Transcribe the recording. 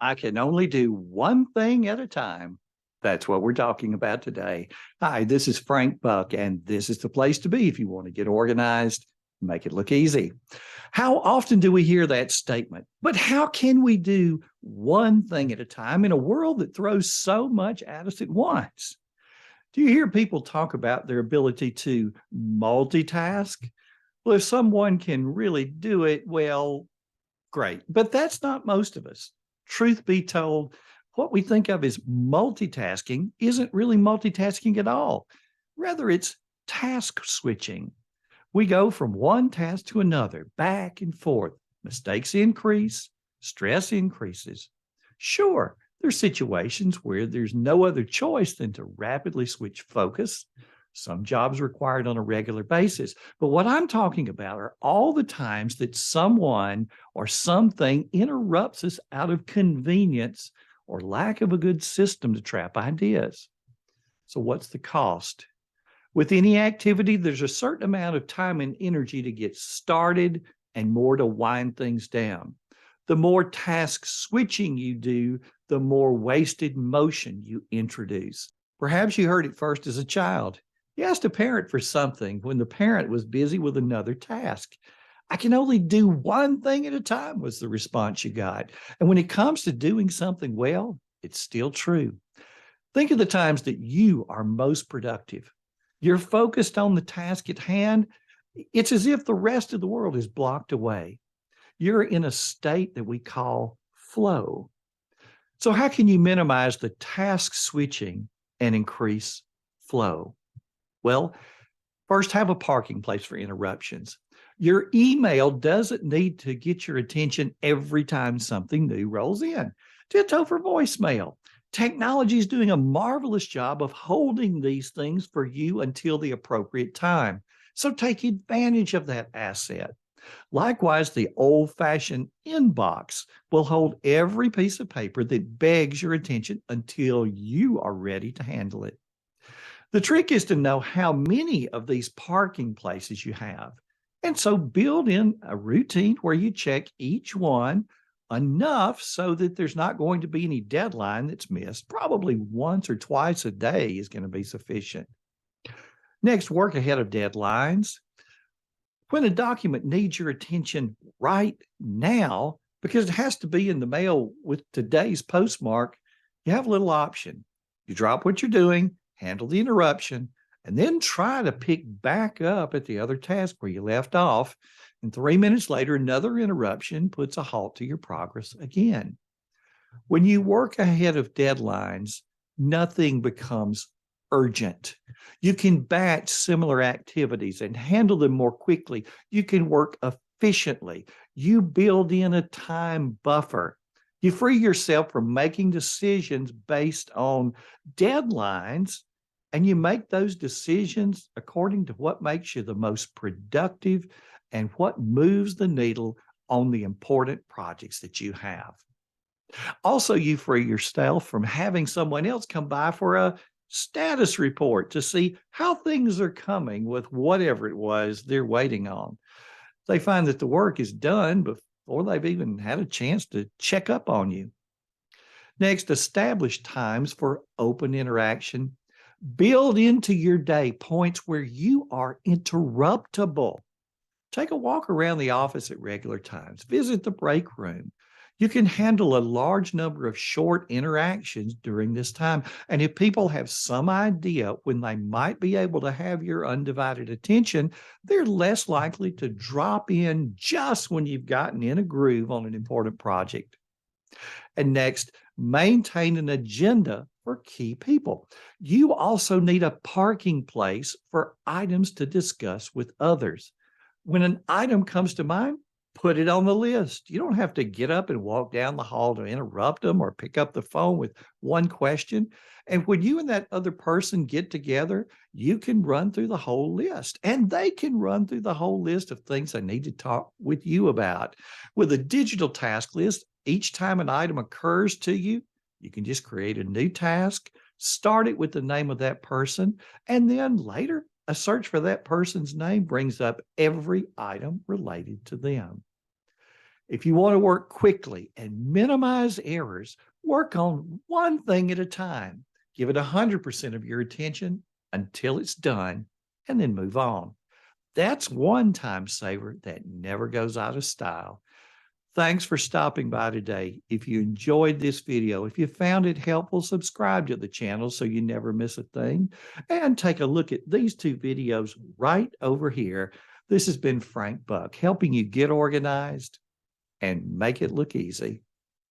I can only do one thing at a time. That's what we're talking about today. Hi, this is Frank Buck, and this is the place to be if you want to get organized, make it look easy. How often do we hear that statement? But how can we do one thing at a time in a world that throws so much at us at once? Do you hear people talk about their ability to multitask? Well, if someone can really do it, well, great. But that's not most of us. Truth be told, what we think of as multitasking isn't really multitasking at all. Rather, it's task switching. We go from one task to another, back and forth. Mistakes increase, stress increases. Sure, there's situations where there's no other choice than to rapidly switch focus. Some jobs require it on a regular basis. But what I'm talking about are all the times that someone or something interrupts us out of convenience or lack of a good system to trap ideas. So what's the cost? With any activity, there's a certain amount of time and energy to get started and more to wind things down. The more task switching you do, the more wasted motion you introduce. Perhaps you heard it first as a child. You asked a parent for something when the parent was busy with another task. I can only do one thing at a time was the response you got. And when it comes to doing something well, it's still true. Think of the times that you are most productive. You're focused on the task at hand. It's as if the rest of the world is blocked away. You're in a state that we call flow. So how can you minimize the task switching and increase flow? Well, first, have a parking place for interruptions. Your email doesn't need to get your attention every time something new rolls in. Ditto for voicemail. Technology is doing a marvelous job of holding these things for you until the appropriate time. So take advantage of that asset. Likewise, the old-fashioned inbox will hold every piece of paper that begs your attention until you are ready to handle it. The trick is to know how many of these parking places you have. And so build in a routine where you check each one enough so that there's not going to be any deadline that's missed. Probably once or twice a day is going to be sufficient. Next, work ahead of deadlines. When a document needs your attention right now, because it has to be in the mail with today's postmark, you have a little option. You drop what you're doing, handle the interruption, and then try to pick back up at the other task where you left off. And 3 minutes later, another interruption puts a halt to your progress again. When you work ahead of deadlines, nothing becomes urgent. You can batch similar activities and handle them more quickly. You can work efficiently. You build in a time buffer. You free yourself from making decisions based on deadlines, and you make those decisions according to what makes you the most productive and what moves the needle on the important projects that you have. Also, you free yourself from having someone else come by for a status report to see how things are coming with whatever it was they're waiting on. They find that the work is done before they've even had a chance to check up on you. Next, establish times for open interaction. Build into your day points where you are interruptible. Take a walk around the office at regular times. Visit the break room. You can handle a large number of short interactions during this time. And if people have some idea when they might be able to have your undivided attention, they're less likely to drop in just when you've gotten in a groove on an important project. And next, maintain an agenda for key people. You also need a parking place for items to discuss with others. When an item comes to mind, put it on the list. You don't have to get up and walk down the hall to interrupt them or pick up the phone with one question. And when you and that other person get together, you can run through the whole list, and they can run through the whole list of things they need to talk with you about. With a digital task list, each time an item occurs to you, you can just create a new task, start it with the name of that person, and then later a search for that person's name brings up every item related to them. If you want to work quickly and minimize errors, work on one thing at a time. Give it 100% of your attention until it's done, and then move on. That's one time saver that never goes out of style. Thanks for stopping by today. If you enjoyed this video, if you found it helpful, subscribe to the channel so you never miss a thing. And take a look at these two videos right over here. This has been Frank Buck, helping you get organized and make it look easy.